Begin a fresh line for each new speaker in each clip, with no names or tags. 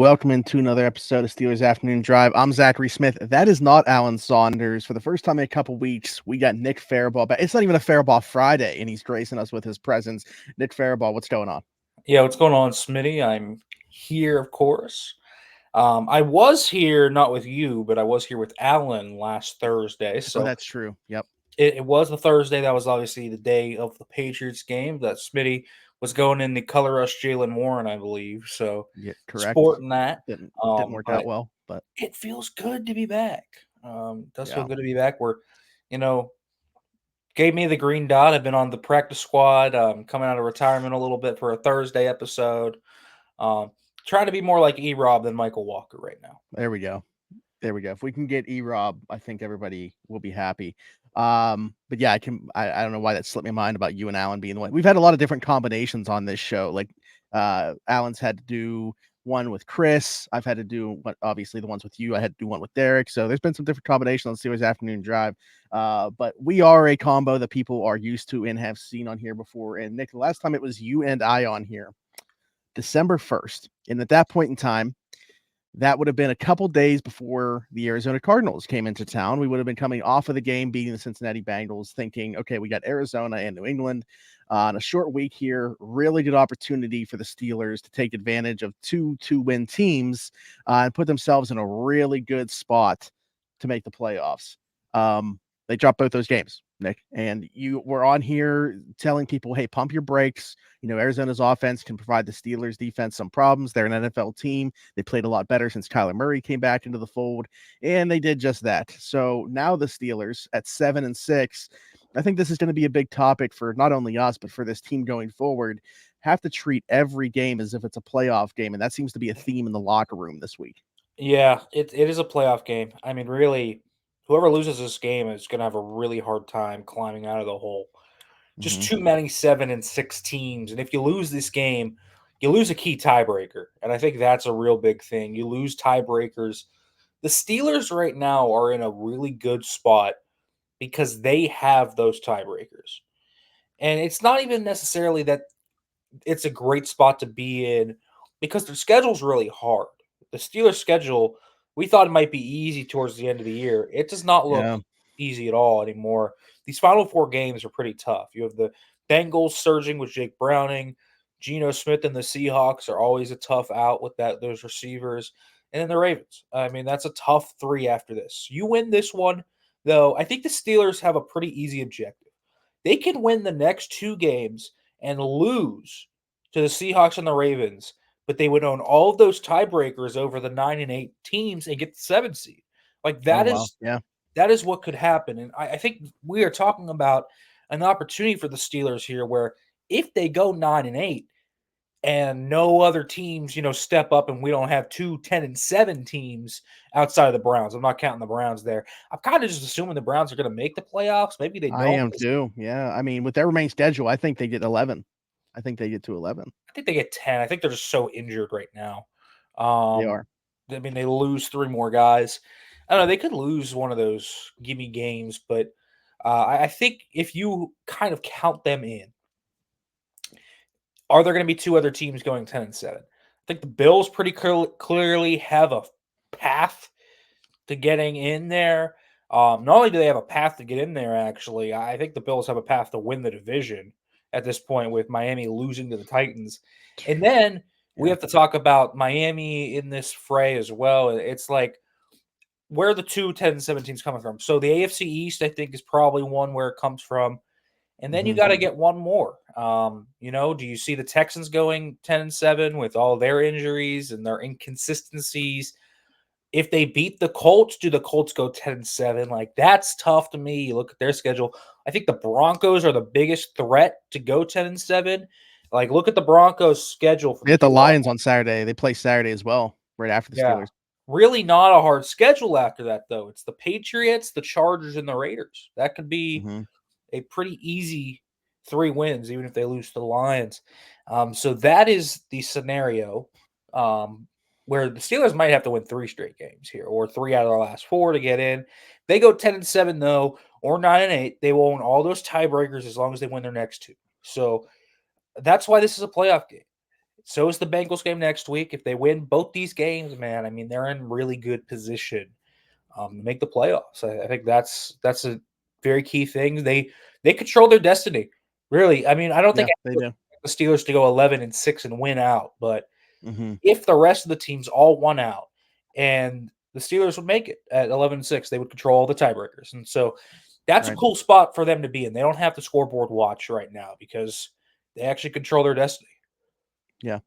welcome into another episode of Steelers Afternoon Drive. I'm Zachary Smith. That is not Alan Saunders. For the first time in a couple weeks, we got Nick Farabaugh back. It's not even a Farabaugh Friday, and he's gracing us with his presence. Nick Farabaugh, what's going on?
Yeah, what's going on, Smitty? I'm here, of course. I was here not with you, but I was here with Alan last Thursday.
Oh,
So
that's true. Yep.
it was the Thursday. That was obviously the day of the Patriots game that Smitty was going in the color rush Jalen Warren, I believe. So
Yeah, correct.
sporting that.
Didn't work out
But
well, but
it feels good to be back. It does feel
yeah.
good to be back. You know, gave me the green dot. I've been on the practice squad, coming out of retirement a little bit for a Thursday episode. Um, Trying to be more like E-Rob than Michael Walker right now.
There we go. There we go. If we can get E-Rob, I think everybody will be happy. But yeah, I don't know why that slipped my mind about you and Alan being the one. We've had a lot of different combinations on this show. Like Alan's had to do one with Chris. I've had to do obviously the ones with you. I had to do one with Derek. So there's been some different combinations on Steelers Afternoon Drive. But we are a combo that people are used to and have seen on here before. And Nick, the last time it was you and I on here, December 1st. And at that point in time, that would have been a couple days before the Arizona Cardinals came into town. We would have been coming off of the game, beating the Cincinnati Bengals, thinking, okay, we got Arizona and New England on a short week here. Really good opportunity for the Steelers to take advantage of two-win teams and put themselves in a really good spot to make the playoffs. They dropped both those games, Nick, and you were on here telling people, hey, pump your brakes. You know, Arizona's offense can provide the Steelers defense some problems. They're an NFL team. They played a lot better since Kyler Murray came back into the fold, and they did just that. So now the Steelers at 7-6, I think this is going to be a big topic for not only us, but for this team going forward. Have to treat every game as if it's a playoff game, and that seems to be a theme in the locker room this week.
Yeah, it is a playoff game. I mean, really, whoever loses this game is going to have a really hard time climbing out of the hole. Just
Mm-hmm.
too many 7-6 teams, and if you lose this game, you lose a key tiebreaker, and I think that's a real big thing. You lose tiebreakers. The Steelers right now are in a really good spot because they have those tiebreakers. And it's not even necessarily that it's a great spot to be in because their schedule's really hard. The Steelers' schedule, we thought it might be easy towards the end of the year. It does not look
Yeah.
easy at all anymore. These final four games are pretty tough. You have the Bengals surging with Jake Browning. Geno Smith and the Seahawks are always a tough out with those receivers. And then the Ravens. I mean, that's a tough three after this. You win this one, though, I think the Steelers have a pretty easy objective. They can win the next two games and lose to the Seahawks and the Ravens, but they would own all of those tiebreakers over the 9-8 teams and get the 7 seed. Like
Oh, wow. Yeah.
that is what could happen. And I think we are talking about an opportunity for the Steelers here where if they go 9-8 and no other teams, step up and we don't have 2 10-7 teams outside of the Browns. I'm not counting the Browns there. I'm kind of just assuming the Browns are going to make the playoffs. Maybe they
I
don't.
am too. Yeah. I mean, with their remaining schedule, I think they get 11. I think they get to 11.
I think they get 10. I think they're just so injured right now.
They
Um,
are.
I mean, they lose three more guys. I don't know. They could lose one of those gimme games, but I think if you kind of count them in, are there going to be two other teams going 10-7? I think the Bills pretty clearly have a path to getting in there. Not only do they have a path to get in there, actually, I think the Bills have a path to win the division at this point with Miami losing to the Titans. And then we
Yeah.
have to talk about Miami in this fray as well. It's like, where are the 2 10-7 coming from? So the AFC East, I think, is probably one where it comes from. And then you
Mm-hmm.
got to get one more. Do you see the Texans going 10-7 with all their injuries and their inconsistencies? If they beat the Colts, do the Colts go 10-7? Like, that's tough to me. You look at their schedule. I think the Broncos are the biggest threat to go 10-7. Like, look at the Broncos' schedule for
They
the
hit the
playoffs.
Lions on Saturday. They play Saturday as well, right after the
Yeah.
Steelers.
Really not a hard schedule after that, though. It's the Patriots, the Chargers, and the Raiders. That could be
Mm-hmm.
a pretty easy 3 wins, even if they lose to the Lions. So that is the scenario where the Steelers might have to win 3 straight games here, or 3 out of the last 4 to get in. They go 10-7 though, or 9-8. They will own all those tiebreakers as long as they win their next two. So that's why this is a playoff game. So is the Bengals game next week. If they win both these games, man, I mean, they're in really good position to make the playoffs. I think that's a very key thing. They control their destiny. Really. I mean, I don't think
Yeah,
I
they do.
expect the Steelers to go 11-6 and win out, but
Hmm.
if the rest of the teams all won out and the Steelers would make it at 11-6, they would control all the tiebreakers. And so that's a
Right.
cool spot for them to be in. They don't have to scoreboard watch right now because they actually control their destiny.
Yeah.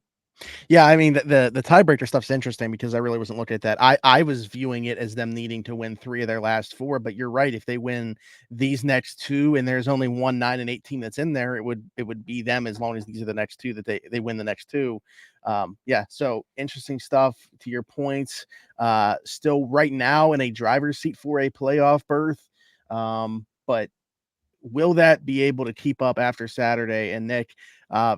Yeah, I mean the tiebreaker stuff's interesting because I really wasn't looking at that. I was viewing it as them needing to win 3 of their last 4, but you're right. If they win these next 2 and there's only one 9-8 team that's in there, it would be them as long as these are the next 2 that they win the next 2. Yeah, so interesting stuff to your points. Still right now in a driver's seat for a playoff berth. But will that be able to keep up after Saturday? And Nick,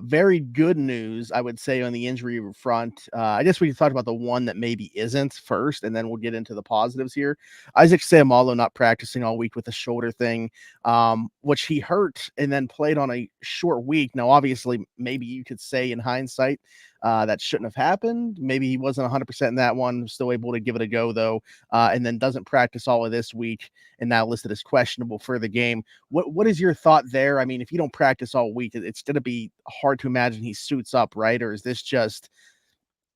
very good news, I would say, on the injury front. I guess we can talk about the one that maybe isn't first, and then we'll get into the positives here. Isaac Seumalo not practicing all week with a shoulder thing, which he hurt and then played on a short week. Now, obviously, maybe you could say in hindsight that shouldn't have happened. Maybe he wasn't 100% in that one, still able to give it a go, though, and then doesn't practice all of this week and now listed as questionable for the game. What is your thought there? I mean, if you don't practice all week, it's going to be hard to imagine he suits up, right? Or is this just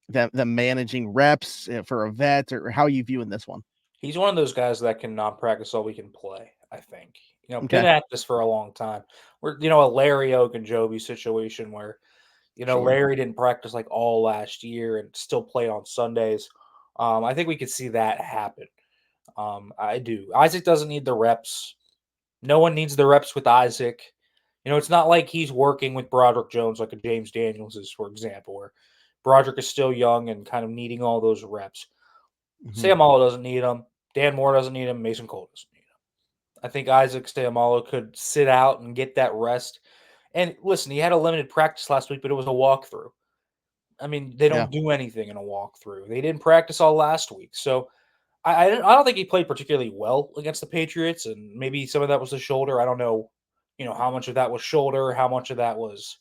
the managing reps for a vet, or how are you viewing this one?
He's one of those guys that can not practice all week and play, I think. Been
Okay,
at this for a long time. We're, a Larry Ogunjobi situation where,
sure.
Larry didn't practice like all last year and still play on Sundays. I think we could see that happen. I do. Isaac doesn't need the reps. No one needs the reps with Isaac. It's not like he's working with Broderick Jones like a James Daniels is, for example, where Broderick is still young and kind of needing all those reps.
Hmm.
Seumalo doesn't need them. Dan Moore doesn't need him. Mason Cole doesn't need him. I think Isaac Seumalo could sit out and get that rest. And listen, he had a limited practice last week, but it was a walkthrough. I mean, they
Yeah.
don't do anything in a walkthrough. They didn't practice all last week, so I don't think he played particularly well against the Patriots, and maybe some of that was the shoulder. I don't know, how much of that was shoulder, how much of that was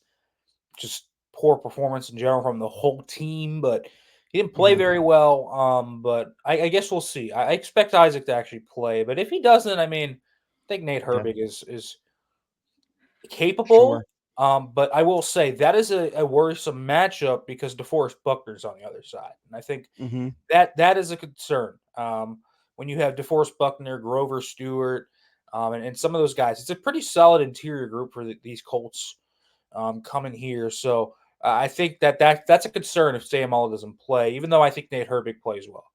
just poor performance in general from the whole team, but he didn't play
Hmm.
very well. But I guess we'll see. I expect Isaac to actually play, but if he doesn't, I mean, I think Nate
Okay,
Herbig is capable.
sure.
But I will say that is a worrisome matchup because DeForest Buckner's on the other side, and I think
Hmm.
that is a concern. When you have DeForest Buckner, Grover Stewart, and some of those guys, it's a pretty solid interior group for these Colts coming here. So I think that's a concern if Seumalo doesn't play, even though I think Nate Herbig plays well.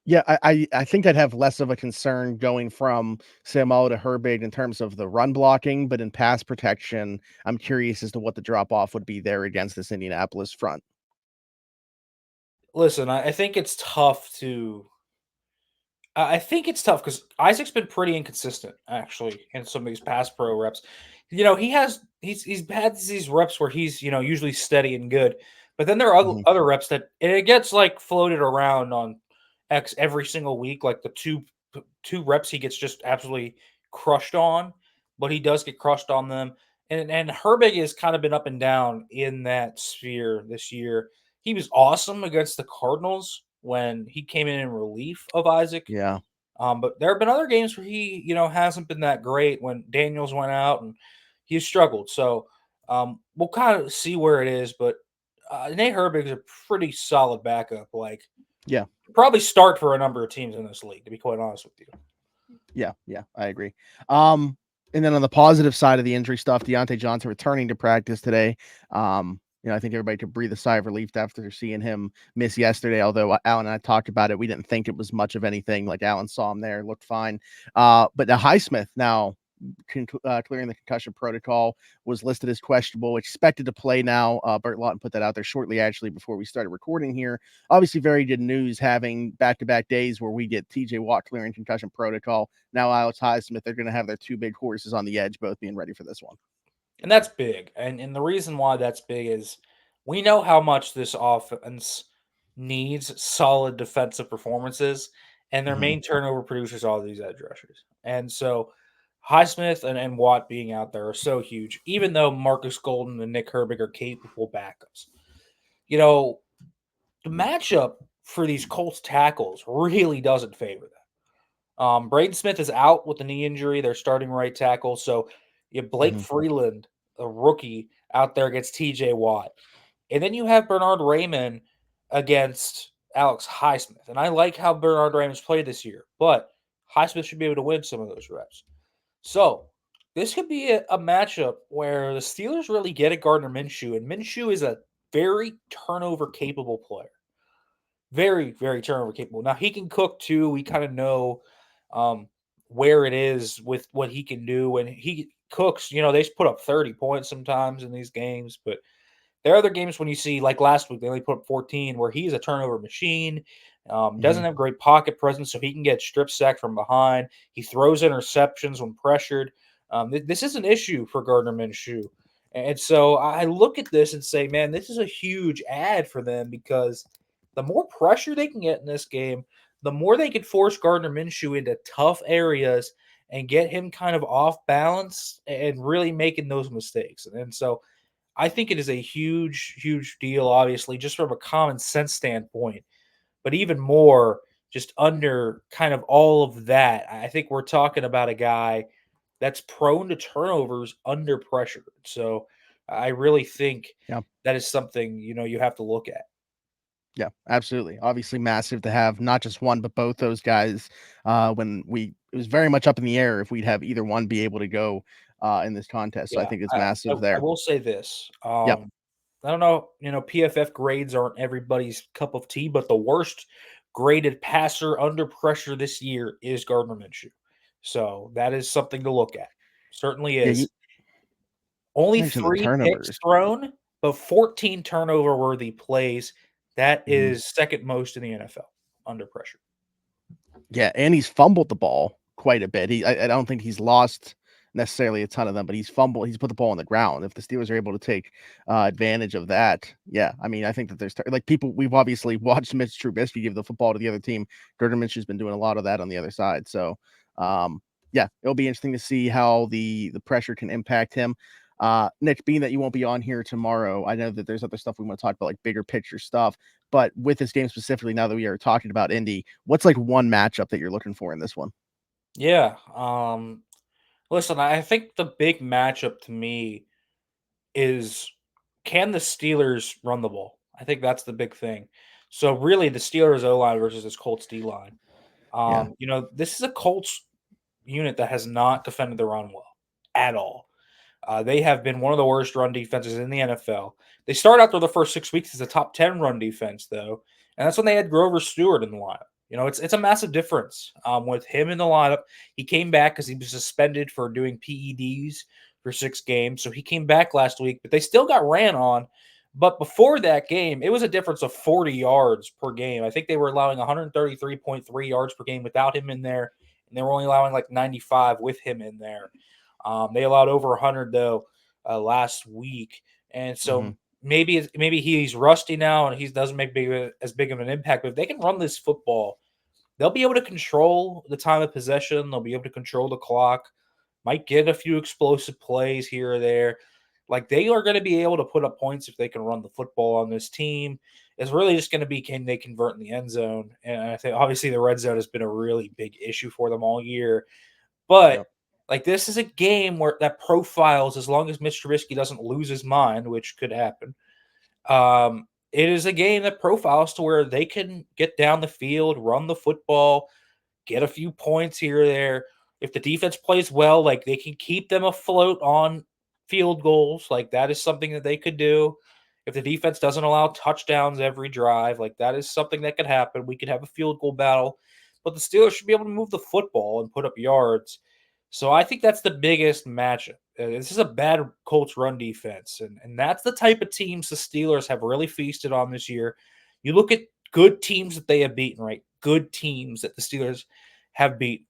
Yeah, I think I'd have less of a concern going from Seumalo to Herbig in terms of the run blocking, but in pass protection, I'm curious as to what the drop off would be there against this Indianapolis front.
Listen, I think it's tough to. I think it's tough because Isaac's been pretty inconsistent actually in some of these pass pro reps. He's had these reps where he's usually steady and good, but then there are
Hmm.
other reps that and it gets like floated around on X every single week. Like the two reps he gets just absolutely crushed on, but he does get crushed on them. And Herbig has kind of been up and down in that sphere this year. He was awesome against the Cardinals when he came in relief of Isaac.
Yeah.
But there have been other games where he, hasn't been that great when Daniels went out and he struggled. So we'll kind of see where it is. But Nate Herbig is a pretty solid backup. Like,
Yeah.
probably start for a number of teams in this league, to be quite honest with you.
Yeah, yeah, I agree. And then on the positive side of the injury stuff, Diontae Johnson returning to practice today. I think everybody could breathe a sigh of relief after seeing him miss yesterday. Although Alan and I talked about it, we didn't think it was much of anything. Like Alan saw him there, looked fine. But the Highsmith now clearing the concussion protocol was listed as questionable, expected to play now. Bert Lawton put that out there shortly, actually, before we started recording here. Obviously, very good news having back-to-back days where we get TJ Watt clearing concussion protocol. Now Alex Highsmith, they're going to have their two big horses on the edge, both being ready for this one.
And that's big. And the reason why that's big is we know how much this offense needs solid defensive performances, and their
Hmm.
main turnover producers are these edge rushers. And so Highsmith and Watt being out there are so huge, even though Marcus Golden and Nick Herbig are capable backups. you know, the matchup for these Colts tackles really doesn't favor them. Braden Smith is out with a knee injury. They're starting right tackle. So you have Blake
Mhm.
Freeland, a rookie, out there against TJ Watt. And then you have Bernard Raymond against Alex Highsmith. And I like how Bernard Raymond's played this year, but Highsmith should be able to win some of those reps. So this could be a matchup where the Steelers really get at Gardner Minshew, and Minshew is a very turnover capable player. Very, very turnover capable. Now he can cook too. We kind of know um, where it is with what he can do when he cooks. They put up 30 points sometimes in these games, but there are other games when you see, like last week, they only put up 14, where he's a turnover machine. Doesn't
Mhm.
have great pocket presence, so he can get strip sacked from behind. He throws interceptions when pressured. This is an issue for Gardner Minshew. And so I look at this and say, man, this is a huge ad for them because the more pressure they can get in this game, the more they can force Gardner Minshew into tough areas and get him kind of off balance and really making those mistakes. And so I think it is a huge, huge deal, obviously, just from a common sense standpoint, but even more just under kind of all of that. I think we're talking about a guy that's prone to turnovers under pressure. So I really think
Yeah.
that is something, you have to look at.
Yeah, absolutely. Obviously massive to have not just one, but both those guys, when it was very much up in the air if we'd have either one be able to go, in this contest. So I
Yeah.
think it's
I
massive there.
will say this.
Yep.
I don't know, PFF grades aren't everybody's cup of tea, but the worst graded passer under pressure this year is Gardner Minshew. So that is something to look at. Certainly
Yeah, you
is. Only
mentioned the
3 picks
turnovers.
thrown, but 14 turnover worthy plays. That
Mhm.
is second most in the NFL under pressure.
Yeah, and he's fumbled the ball quite a bit. I don't think he's lost necessarily a ton of them, but he's put the ball on the ground. If the Steelers are able to take, advantage of that, yeah, I mean, I think that there's like people we've obviously watched Mitch Trubisky give the football to the other team. Gardner Minshew's been doing a lot of that on the other side. So, yeah, it'll be interesting to see how the pressure can impact him. Nick, being that you won't be on here tomorrow, I know that there's other stuff we want to talk about, like bigger picture stuff. But with this game specifically, now that we are talking about Indy, what's like one matchup that you're looking for in this one?
Yeah, listen, I think the big matchup to me is, can the Steelers run the ball? I think that's the big thing. So really, the Steelers O line versus this Colts D line.
Yeah.
This is a Colts unit that has not defended the run well at all. They have been one of the worst run defenses in the NFL. They start out through the first 6 weeks as a top 10 run defense, though, and that's when they had Grover Stewart in the lineup. It's a massive difference with him in the lineup. He came back because he was suspended for doing PEDs for 6 games, so he came back last week. But they still got ran on. But before that game, it was a difference of 40 yards per game. I think they were allowing 133.3 yards per game without him in there, and they were only allowing like 95 with him in there. They allowed over 100 though last week, and
Mhm.
so maybe he's rusty now and he doesn't make as big of an impact. But if they can run this football, they'll be able to control the time of possession. They'll be able to control the clock. Might get a few explosive plays here or there. Like they are going to be able to put up points if they can run the football on this team. It's really just going to be, can they convert in the end zone? And I think obviously the red zone has been a really big issue for them all year. But
Yep.
like this is a game where that profiles, as long as Mitch Trubisky doesn't lose his mind, which could happen. It is a game that profiles to where they can get down the field, run the football, get a few points here or there. If the defense plays well, like they can keep them afloat on field goals, like that is something that they could do. If the defense doesn't allow touchdowns every drive, like that is something that could happen. We could have a field goal battle, but the Steelers should be able to move the football and put up yards. So I think that's the biggest matchup. This is a bad Colts run defense, and that's the type of teams the Steelers have really feasted on this year. You look at good teams that they have beaten, right? Good teams that the Steelers have beat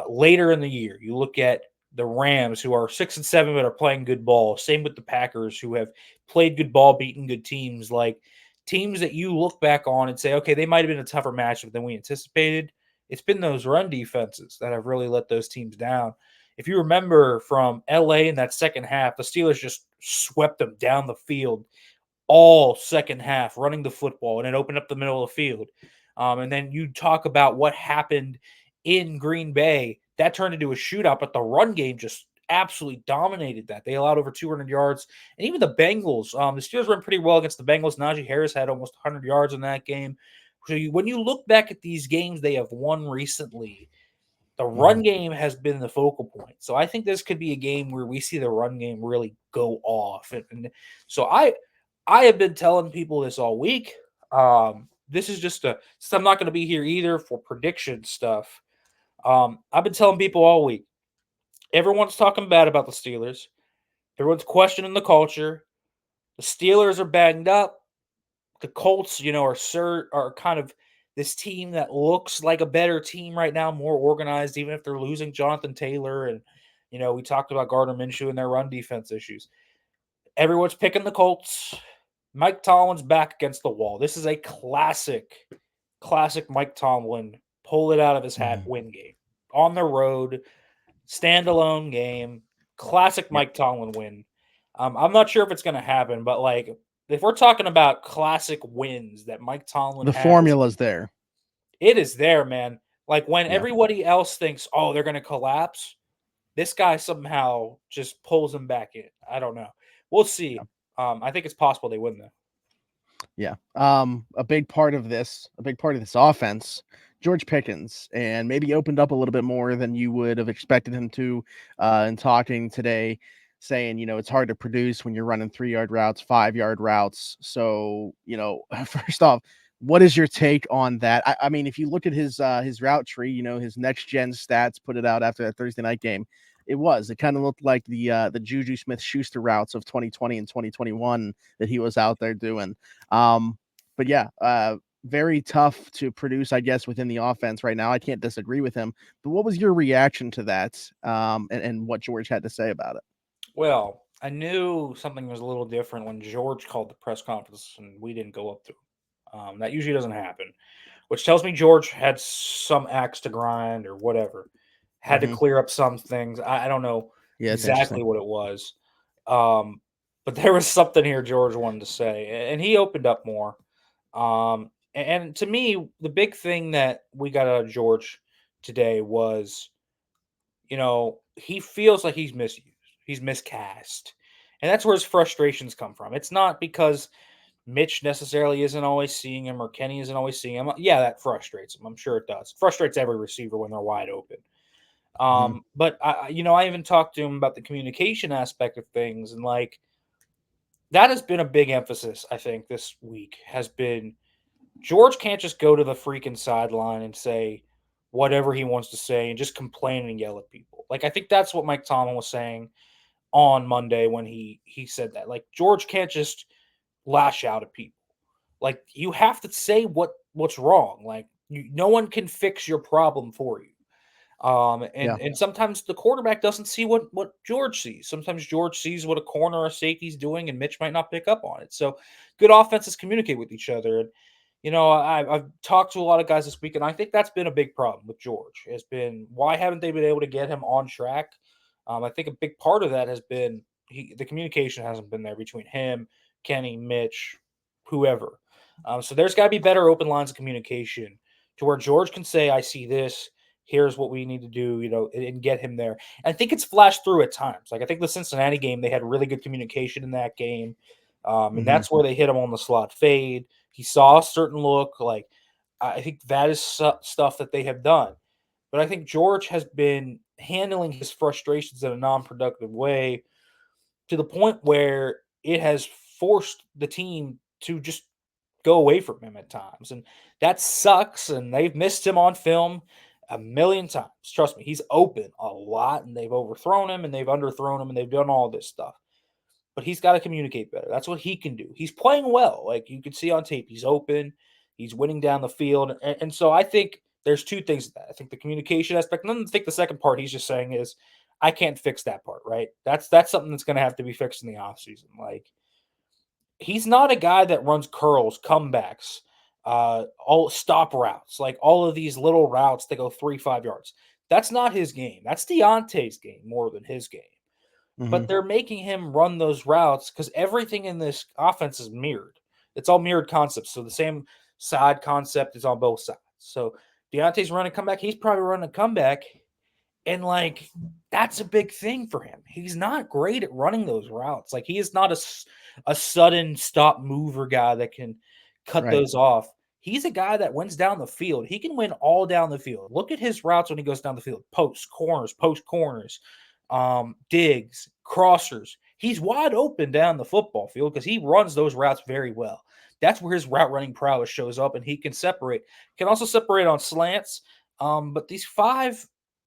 later in the year. You look at the Rams, who are 6-7 but are playing good ball. Same with the Packers, who have played good ball, beaten good teams. Like teams that you look back on and say, okay, they might have been a tougher matchup than we anticipated. It's been those run defenses that have really let those teams down. If you remember from LA in that second half, the Steelers just swept them down the field all second half running the football, and it opened up the middle of the field. And then you talk about what happened in Green Bay. That turned into a shootout, but the run game just absolutely dominated that. They allowed over 200 yards. And even the Bengals, the Steelers ran pretty well against the Bengals. Najee Harris had almost 100 yards in that game. So when you look back at these games they have won recently, the run game has been the focal point. So I think this could be a game where we see the run game really go off. And so I have been telling people this all week. This is just since I'm not going to be here either for prediction stuff. I've been telling people all week. Everyone's talking bad about the Steelers. Everyone's questioning the culture. The Steelers are banged up. The Colts, are kind of this team that looks like a better team right now, more organized, even if they're losing Jonathan Taylor. And, we talked about Gardner Minshew and their run defense issues. Everyone's picking the Colts. Mike Tomlin's back against the wall. This is a classic Mike Tomlin, pull it out of his hat win game. On the road, standalone game, classic Mike Tomlin win. I'm not sure if it's going to happen, but if we're talking about classic wins that Mike Tomlin
The
has,
formula's there.
it is there, man. Like when everybody else thinks, oh, they're going to collapse, this guy somehow just pulls them back in. I don't know. We'll see. I think it's possible they win though.
Yeah. A big part of this offense, George Pickens, and maybe opened up a little bit more than you would have expected him to in talking today, saying, it's hard to produce when you're running 3-yard routes, 5-yard routes. So, first off, what is your take on that? I mean, if you look at his route tree, his next gen stats, put it out after that Thursday night game. It kind of looked like the Juju Smith-Schuster routes of 2020 and 2021 that he was out there doing. But yeah, very tough to produce, I guess, within the offense right now. I can't disagree with him. But what was your reaction to that, and what George had to say about it?
Well, I knew something was a little different when George called the press conference and we didn't go up to him. That usually doesn't happen, which tells me George had some axe to grind or whatever, had to clear up some things. I don't know exactly what it was. But there was something here George wanted to say, and he opened up more. And to me, the big thing that we got out of George today was, he feels like he's misused, he's miscast. And that's where his frustrations come from. It's not because Mitch necessarily isn't always seeing him or Kenny isn't always seeing him. Yeah, that frustrates him. I'm sure it does. It frustrates every receiver when they're wide open. But I even talked to him about the communication aspect of things, and that has been a big emphasis, I think, this week has been George can't just go to the freaking sideline and say whatever he wants to say and just complain and yell at people. I think that's what Mike Tomlin was saying on Monday when he said that. George can't just lash out at people. You have to say what's wrong. No one can fix your problem for you. And sometimes the quarterback doesn't see what George sees. Sometimes George sees what a corner or safety's doing, and Mitch might not pick up on it. So good offenses communicate with each other. And I've talked to a lot of guys this week, and I think that's been a big problem with George. Has been why haven't they been able to get him on track? I think a big part of that has been the communication hasn't been there between him, Kenny, Mitch, whoever. So there's got to be better open lines of communication to where George can say, "I see this. Here's what we need to do," and get him there. And I think it's flashed through at times. I think the Cincinnati game, they had really good communication in that game. And that's where they hit him on the slot fade. He saw a certain look. I think that is stuff that they have done. But I think George has been handling his frustrations in a non-productive way to the point where it has forced the team to just go away from him at times. And that sucks. And they've missed him on film a million times. Trust me, he's open a lot, and they've overthrown him and they've underthrown him and they've done all this stuff. But he's got to communicate better. That's what he can do. He's playing well. You can see on tape, he's open, he's winning down the field. And so I think there's two things to that. I think the communication aspect, and then I think the second part he's just saying is, I can't fix that part, right? That's something that's going to have to be fixed in the offseason. He's not a guy that runs curls, comebacks, all stop routes, all of these little routes that go 3-5 yards. That's not his game. That's Diontae's game more than his game.
Mhm.
but they're making him run those routes because everything in this offense is mirrored. It's all mirrored concepts. So the same side concept is on both sides. So Deontay's running comeback. He's probably running a comeback. And like, that's a big thing for him. He's not great at running those routes. Like, he is not a sudden stop mover guy that can cut
Right.
those off. He's a guy that wins down the field. He can win all down the field. Look at his routes when he goes down the field: post corners, digs, crossers. He's wide open down the football field because he runs those routes very well. That's where his route running prowess shows up, and he can separate. Can also separate on slants. But these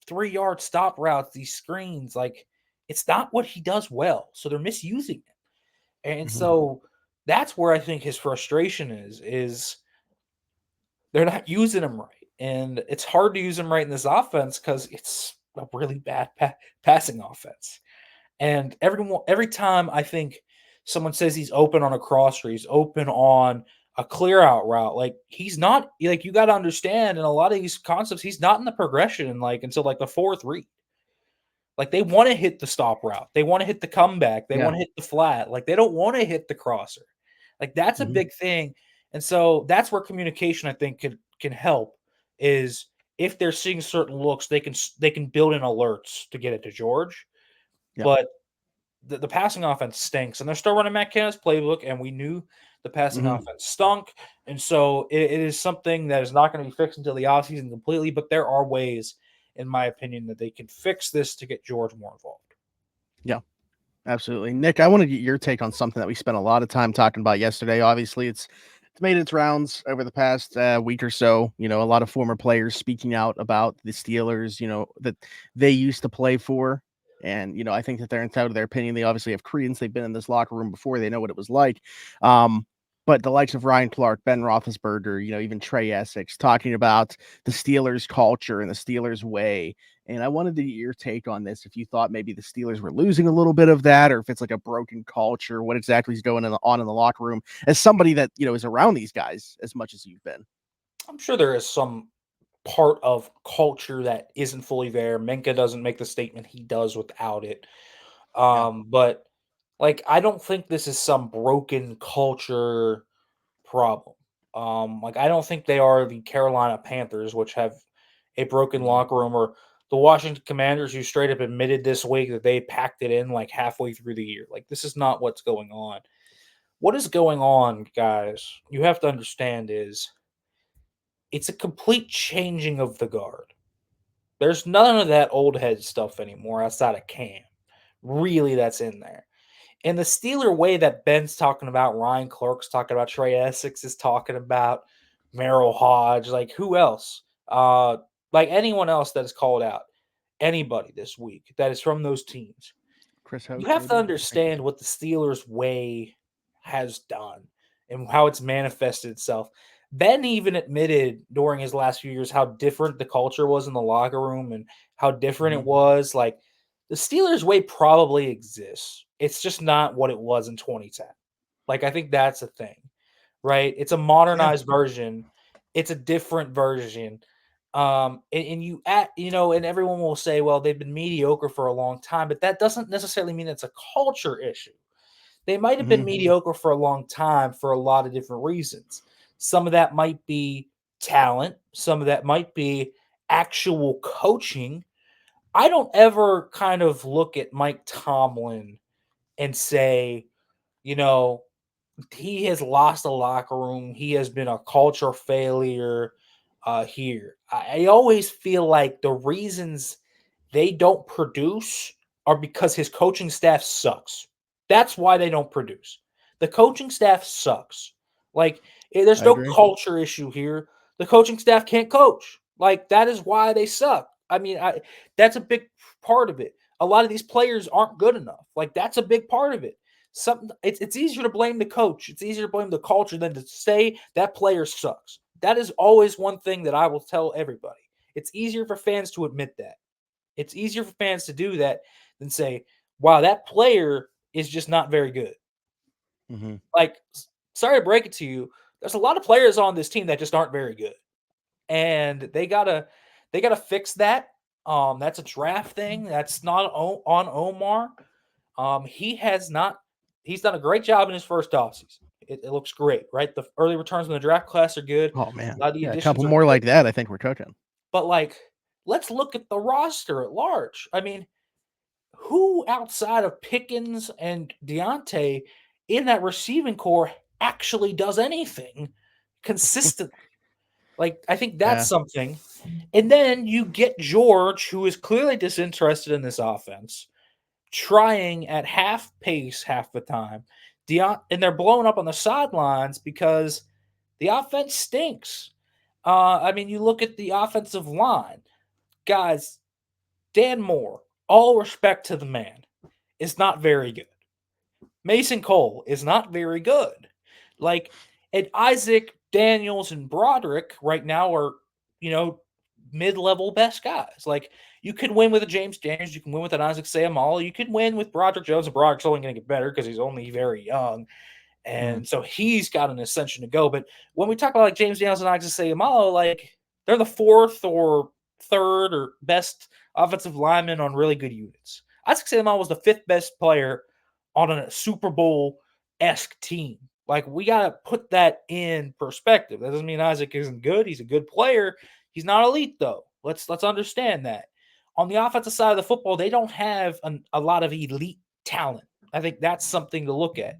3-yard stop routes, these screens, like, it's not what he does well. So they're misusing it. And
Mhm.
so that's where I think his frustration is they're not using him right. And it's hard to use him right in this offense because it's a really bad passing offense. And every time I think someone says he's open on a cross or he's open on a clear out route, like, he's not. Like, you got to understand, in a lot of these concepts, he's not in the progression like until like the fourth read. Like, they want to hit the stop route, they want to hit the comeback, they
Yeah.
want to hit the flat. Like, they don't want to hit the crosser. Like, that's a
Mhm.
big thing. And so that's where communication, I think, can help. Is if they're seeing certain looks, they can build in alerts to get it to George.
Yeah.
But the passing offense stinks, and they're still running Matt Canada's playbook, and we knew the passing
Mhm.
offense stunk. And so it is something that is not going to be fixed until the offseason completely, but there are ways, in my opinion, that they can fix this to get George more involved.
Yeah. Absolutely. Nick, I want to get your take on something that we spent a lot of time talking about yesterday. Obviously, it's made its rounds over the past week or so. A lot of former players speaking out about the Steelers, that they used to play for. And, I think that they're entitled to their opinion. They obviously have credence. They've been in this locker room before. They know what it was like. But the likes of Ryan Clark, Ben Roethlisberger, even Trey Essex talking about the Steelers culture and the Steelers way. And I wanted to get your take on this. If you thought maybe the Steelers were losing a little bit of that, or if it's like a broken culture, what exactly is going on in the locker room as somebody that, is around these guys as much as you've been.
I'm sure there is some part of culture that isn't fully there. Minka doesn't make the statement he does without it.
Yeah.
But like, I don't think this is some broken culture problem. Like, I don't think they are the Carolina Panthers, which have a broken
Mhm.
locker room, or the Washington Commanders, who straight up admitted this week that they packed it in like halfway through the year. Like, this is not what's going on. What is going on, guys? You have to understand is it's a complete changing of the guard. There's none of that old head stuff anymore outside of Cam. Really, that's in there. And the Steeler way that Ben's talking about, Ryan Clark's talking about, Trey Essex is talking about, Merrill Hodge, like, who else? Like, anyone else that is called out, anybody this week that is from those teams.
Chris
You
Hoke,
have to
maybe.
understand what the Steelers way has done and how it's manifested itself. Ben even admitted during his last few years how different the culture was in the locker room and how different it
Mhm.
was. Like, the Steelers way probably exists. It's just not what it was in 2010. Like, I think that's the thing, right? It's a
Yeah.
modernized version. It's a different version. And and everyone will say, well, they've been mediocre for a long time, but that doesn't necessarily mean it's a culture issue. They might have been
Mhm.
mediocre for a long time for a lot of different reasons. Some of that might be talent, some of that might be actual coaching. I don't ever kind of look at Mike Tomlin and say, you know, he has lost the locker room. He has been a culture failure here. I always feel like the reasons they don't produce are because his coaching staff sucks. That's why they don't produce. The coaching staff sucks. Like, there's
I
no
agree.
culture issue here. The coaching staff can't coach. Like, that is why they suck. I mean, that's a big part of it. A lot of these players aren't good enough. Like, that's a big part of it. It's easier to blame the coach. It's easier to blame the culture than to say that player sucks. That is always one thing that I will tell everybody. It's easier for fans to admit that. It's easier for fans to do that than say, wow, that player is just not very good.
Mhm.
Like, sorry to break it to you, there's a lot of players on this team that just aren't very good. And they gotta fix that. That's a draft thing. That's not on Omar. He has not. He's done a great job in his first offseason. It looks great, right? The early returns in the draft class are good.
Oh
A
man,
lot of the
yeah, a
additions
couple
are
more
good.
like that, I think we're cooking.
But like, let's look at the roster at large. I mean, who outside of Pickens and Diontae in that receiving core actually does anything consistently? Like, I think that's
Yeah,
something. And then you get George, who is clearly disinterested in this offense, trying at half pace half the time. And they're blowing up on the sidelines because the offense stinks. I mean, you look at the offensive line, guys. Dan Moore, all respect to the man, is not very good. Mason Cole is not very good. Like, and Isaac, Daniels, and Broderick right now are, you know, mid-level best guys. Like, you could win with a James Daniels, you can win with an Isaac Seumalo, you could win with Broderick Jones, and Broderick's only going to get better because he's only very young.
mhm,
And so he's got an ascension to go. But when we talk about like James Daniels and Isaac Seumalo, like they're the fourth or third or best offensive lineman on really good units. Isaac Seumalo was the fifth best player on a Super Bowl esque team. Like we got to put that in perspective. That doesn't mean Isaac isn't good. He's a good player. He's not elite though. Let's understand that. On the offensive side of the football, they don't have a lot of elite talent. I think that's something to look at.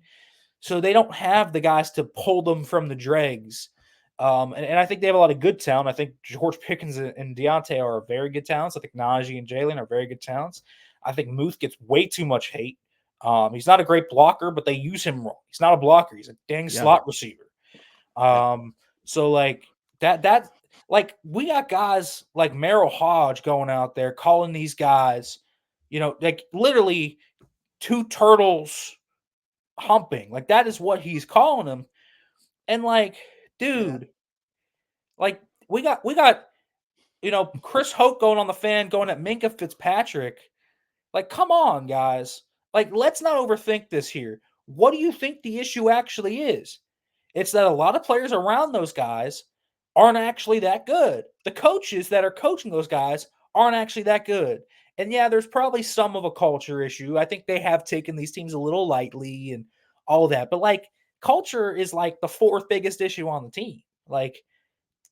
So they don't have the guys to pull them from the dregs. And I think they have a lot of good talent. I think George Pickens and Diontae are very good talents. I think Najee and Jalen are very good talents. I think Muth gets way too much hate. He's not a great blocker, but they use him wrong. He's not a blocker. He's a dang
yeah,
slot receiver.
yeah,
So like that like we got guys like Merrill Hodge going out there calling these guys, like literally two turtles humping. Like that is what he's calling them. And like,
yeah,
dude, like we got Chris Hoke going on the fan going at Minka Fitzpatrick. Like, come on, guys. Like, let's not overthink this here. What do you think the issue actually is? It's that a lot of players around those guys aren't actually that good. The coaches that are coaching those guys aren't actually that good. And yeah, there's probably some of a culture issue. I think they have taken these teams a little lightly and all that. But like culture is like the fourth biggest issue on the team. Like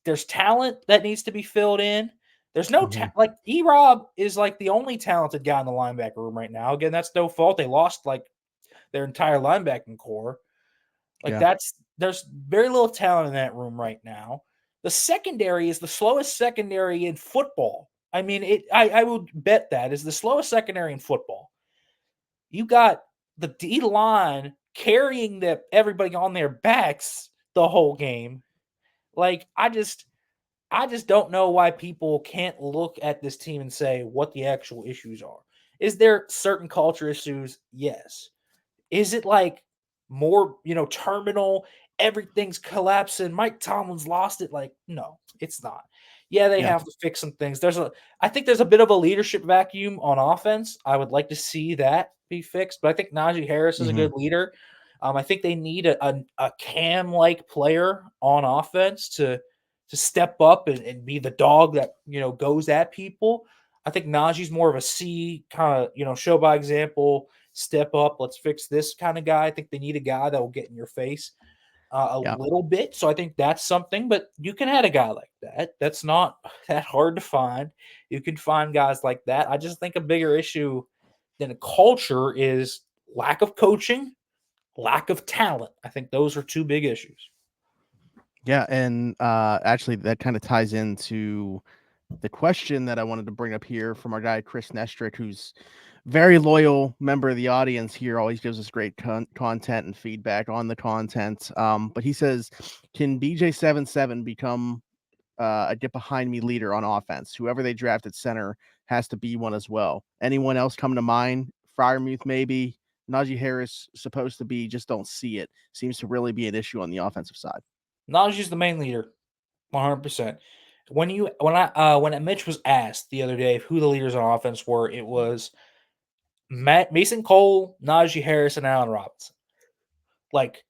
there's talent that needs to be filled in. There's no
mhm,
like E-Rob is like the only talented guy in the linebacker room right now. Again, that's no fault. They lost like their entire linebacking core. Like
yeah,
there's very little talent in that room right now. The secondary is the slowest secondary in football. I mean, I would bet that is the slowest secondary in football. You got the D line carrying everybody on their backs the whole game. Like I just don't know why people can't look at this team and say what the actual issues are. Is there certain culture issues? Yes. Is it like more, terminal? Everything's collapsing. Mike Tomlin's lost it. Like, no, it's not. Yeah, they
yeah,
have to fix some things. I think there's a bit of a leadership vacuum on offense. I would like to see that be fixed, but I think Najee Harris is a
mhm,
good leader. I think they need a Cam like player on offense to step up and be the dog that goes at people. I think Najee's more of a C kind of show by example, step up, let's fix this kind of guy. I think they need a guy that will get in your face a
yeah,
little bit. So I think that's something. But you can add a guy like that. That's not that hard to find. You can find guys like that. I just think a bigger issue than a culture is lack of coaching, lack of talent. I think those are two big issues.
yeah, and, actually, that kinda ties into the question that I wanted to bring up here from our guy, Chris Nestrick, who's very loyal member of the audience here, always gives us great content and feedback on the content, but he says, "Can BJ77 become, a get behind me leader on offense? Whoever they draft at center has to be one as well. Anyone else come to mind? Fryermuth maybe? Najee Harris supposed to be, just don't see it. Seems to really be an issue on the offensive side."
Najee's the main leader, 100%. When Mitch was asked the other day who the leaders on offense were, it was Mason Cole, Najee Harris, and Allen Robinson. Like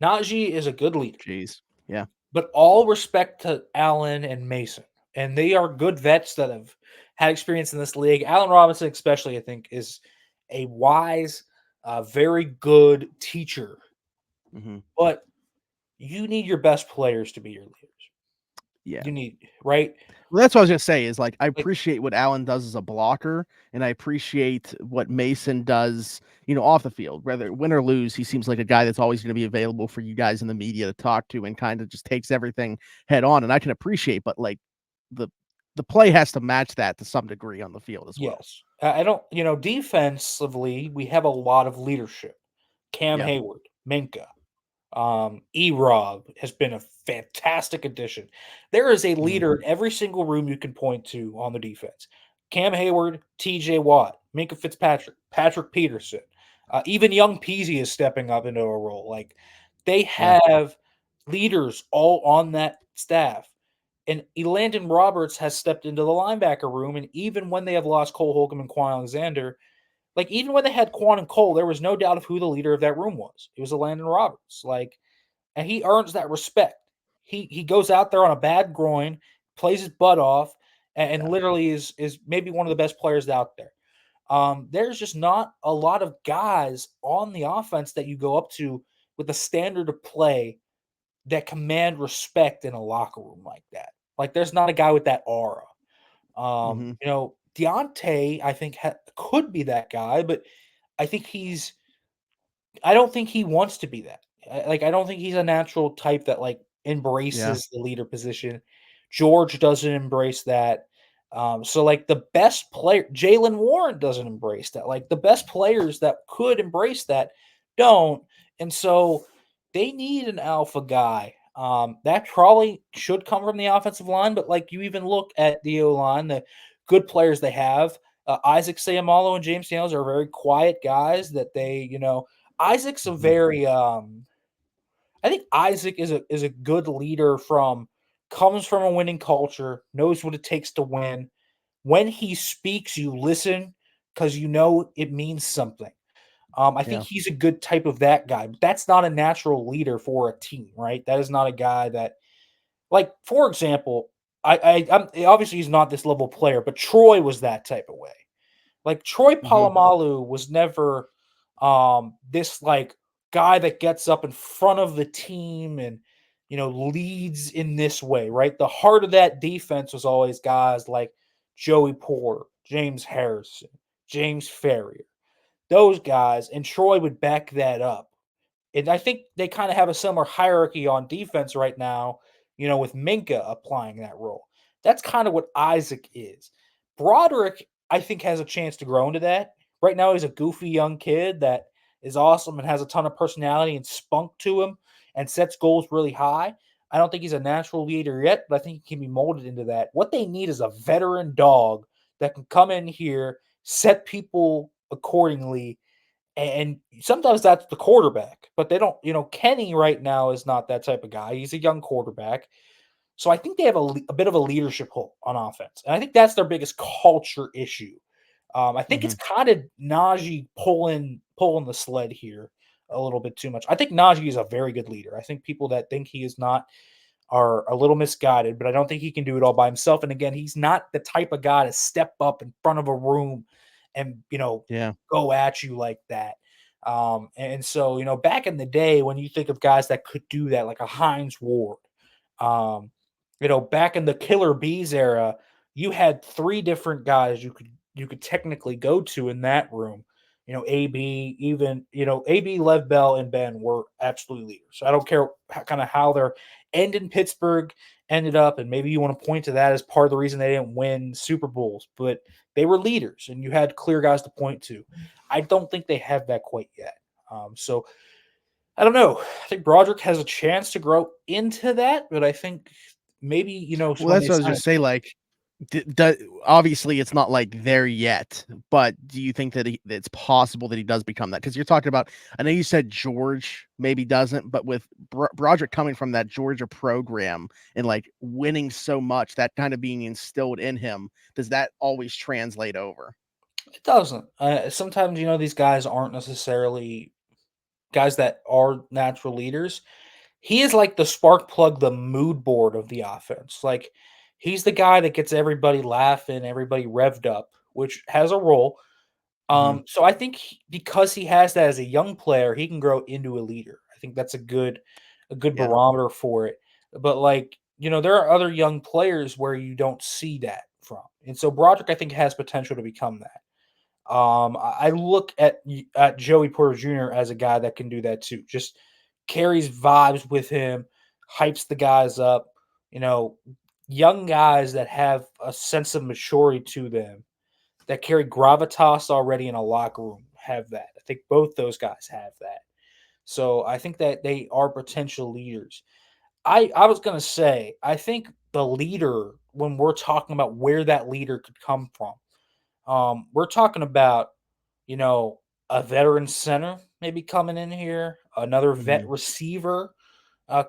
Najee is a good leader,
Jeez. Yeah.
but all respect to Allen and Mason, and they are good vets that have had experience in this league. Allen Robinson, especially, I think, is a wise, very good teacher,
Mhm.
but you need your best players to be your leaders.
Yeah.
You need, right?
Well, that's what I was gonna say is, like, I
Like,
appreciate what Allen does as a blocker, and I appreciate what Mason does, off the field. Whether win or lose, he seems like a guy that's always gonna be available for you guys in the media to talk to and kinda just takes everything head on, and I can appreciate, but, like, the the play has to match that to some degree on the field as well.
yes. I don't, defensively, we have a lot of leadership. Cam
Yeah.
Hayward, Minka, E-Rob has been a fantastic addition. There is a
Mhm.
leader in every single room you can point to on the defense. Cam Hayward, TJ Watt, Minka Fitzpatrick, Patrick Peterson, even young Peasy is stepping up into a role. Like they
Yeah.
have leaders all on that staff. And Elandon Roberts has stepped into the linebacker room. And even when they have lost Cole Holcomb and Quan Alexander, like even when they had Quan and Cole, there was no doubt of who the leader of that room was. It was Landon Roberts. Like, and he earns that respect. He goes out there on a bad groin, plays his butt off, and
Yeah.
literally is maybe one of the best players out there. There's just not a lot of guys on the offense that you go up to with a standard of play that command respect in a locker room like that. Like, there's not a guy with that aura.
Mhm.
Diontae, I think, could be that guy, but I think I don't think he wants to be that. I don't think he's a natural type that like
Yeah.
embraces the leader position. George doesn't embrace that. So like the best player, Jalen Warren doesn't embrace that. Like the best players that could embrace that don't, and so they need an alpha guy. That probably should come from the offensive line, but like you even look at the O line, the good players they have. Isaac Seumalo and James Daniels are very quiet guys that Isaac's a
Mhm.
very I think Isaac is a good leader comes from a winning culture, knows what it takes to win. When he speaks, you listen because you know it means something. I think
Yeah.
he's a good type of that guy, but that's not a natural leader for a team, right? That is not a guy that, like, for example, obviously he's not this level player, but Troy was that type of way. Like Troy
Mhm.
Polamalu was never this like guy that gets up in front of the team and leads in this way, right? The heart of that defense was always guys like Joey Porter, James Harrison, James Ferrier, those guys, and Troy would back that up. And I think they kind of have a similar hierarchy on defense right now, with Minka applying that role. That's kind of what Isaac is. Broderick, I think, has a chance to grow into that. Right now, he's a goofy young kid that is awesome and has a ton of personality and spunk to him and sets goals really high. I don't think he's a natural leader yet, but I think he can be molded into that. What they need is a veteran dog that can come in here, set people accordingly, and sometimes that's the quarterback, but they don't, Kenny right now is not that type of guy. He's a young quarterback. So I think they have a bit of a leadership hole on offense. And I think that's their biggest culture issue. I think it's
Mhm.
kind of Najee pulling the sled here a little bit too much. I think Najee is a very good leader. I think people that think he is not are a little misguided, but I don't think he can do it all by himself. And again, he's not the type of guy to step up in front of a room and
Yeah.
go at you like that. And so back in the day, when you think of guys that could do that, like a Heinz Ward, um, back in the Killer Bees era, you had three different guys you could technically go to in that room. AB, even AB, Lev Bell, and Ben were absolute leaders. I don't care kind of how their end in Pittsburgh ended up, and maybe you want to point to that as part of the reason they didn't win Super Bowls, but they were leaders, and you had clear guys to point to. I don't think they have that quite yet. So I don't know. I think Broderick has a chance to grow into that, but I think maybe
Well,
when
that's
they
what I was
sign
gonna
a
say, like, obviously, it's not, like, there yet, but do you think that it's possible that he does become that? Because 'Cause you're talking about I know you said George maybe doesn't, but with Broderick coming from that Georgia program and, like, winning so much, that kinda being instilled in him, does that always translate over?
it doesn't. Sometimes these guys aren't necessarily guys that are natural leaders. He is like the spark plug, the mood board of the offense. Like he's the guy that gets everybody laughing, everybody revved up, which has a role. So I think because he has that as a young player, he can grow into a leader. I think that's a good
Yeah.
barometer for it. But like, there are other young players where you don't see that from. And so Broderick, I think, has potential to become that. I look at Joey Porter Jr. as a guy that can do that too. Just carries vibes with him, hypes the guys up. You know, young guys that have a sense of maturity to them, that carry gravitas already in a locker room, have that. I think both those guys have that. So I think that they are potential leaders. I was gonna say, I think the leader, when we're talking about where that leader could come from, we're talking about, you know, a veteran center maybe coming in here, another vet receiver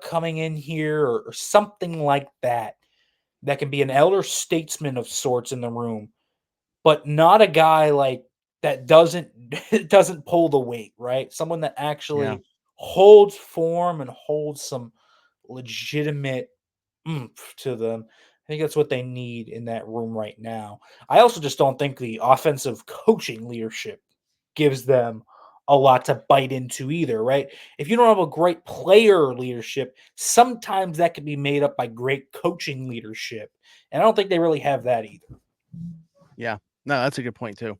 coming in here, or something like that. That can be an elder statesman of sorts in the room, but not a guy like that doesn't doesn't pull the weight, right? Someone that
Yeah.
actually holds form and holds some legitimate oomph to them. I think that's what they need in that room right now. I also just don't think the offensive coaching leadership gives them a lot to bite into either, right? If you don't have a great player leadership, sometimes that can be made up by great coaching leadership. And I don't think they really have that either.
Yeah. No, that's a good point too.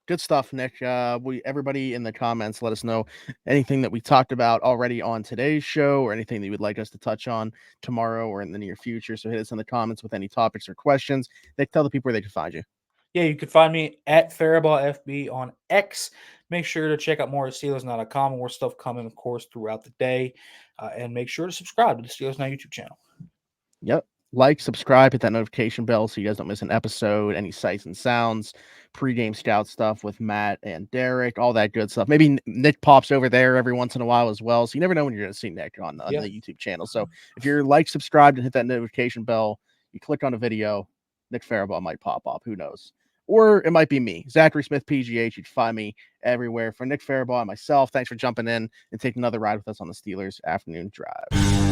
Good stuff, Nick. We everybody in the comments, let us know anything that we talked about already on today's show or anything that you would like us to touch on tomorrow or in the near future. So hit us in the comments with any topics or questions. Nick, tell the people where they can find you.
Yeah, you can find me at Farabaugh FB on X. Make sure to check out more at SteelersNow.com. More stuff coming, of course, throughout the day. And make sure to subscribe to the Steelers Now YouTube channel.
Yep. Like, subscribe, hit that notification bell so you guys don't miss an episode, any sights and sounds, pregame scout stuff with Matt and Derek, all that good stuff. Maybe Nick pops over there every once in a while as well. So you never know when you're going to see Nick on the
Yeah.
YouTube channel. So if you're like, subscribed, and hit that notification bell, you click on a video, Nick Farabaugh might pop up. Who knows? Or it might be me, Zachary Smith, PGH. You'd find me everywhere. For Nick Farabaugh and myself, thanks for jumping in and taking another ride with us on the Steelers Afternoon Drive.